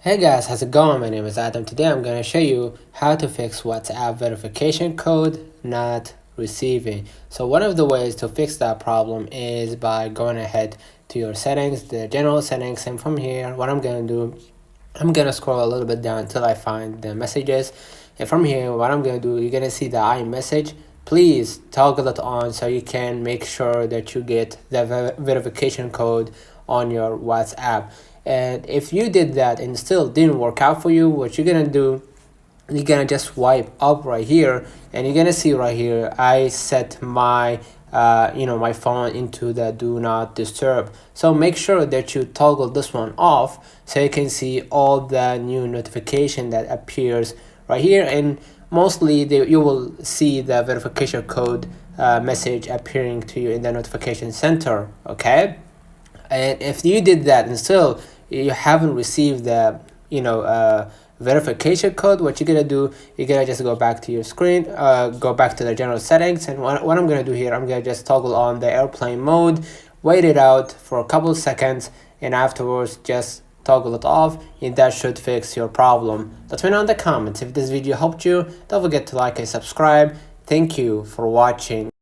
Hey guys, how's it going? My name is Adam. Today I'm going to show you how to fix WhatsApp verification code not receiving. So one of the ways to fix that problem is by going ahead to your settings, the general settings, and from here what I'm going to do, I'm going to scroll a little bit down until I find the messages. And from here what I'm going to do, you're going to see the iMessage. Please toggle it on so you can make sure that you get the verification code on your WhatsApp. And if you did that and still didn't work out for you, what you're gonna do, you're gonna just swipe up right here, and you're gonna see right here I set my my phone into the do not disturb. So make sure that you toggle this one off so you can see all the new notification that appears right here, and mostly you will see the verification code message appearing to you in the notification center. Okay, and if you did that and still you haven't received the verification code, what you're gonna do, you're gonna just go back to your screen, go back to the general settings, and what I'm gonna do here, I'm gonna just toggle on the airplane mode, wait it out for a couple of seconds, and afterwards just toggle it off, and that should fix your problem. Let me know in the comments if this video helped you. Don't forget to like and subscribe. Thank you for watching.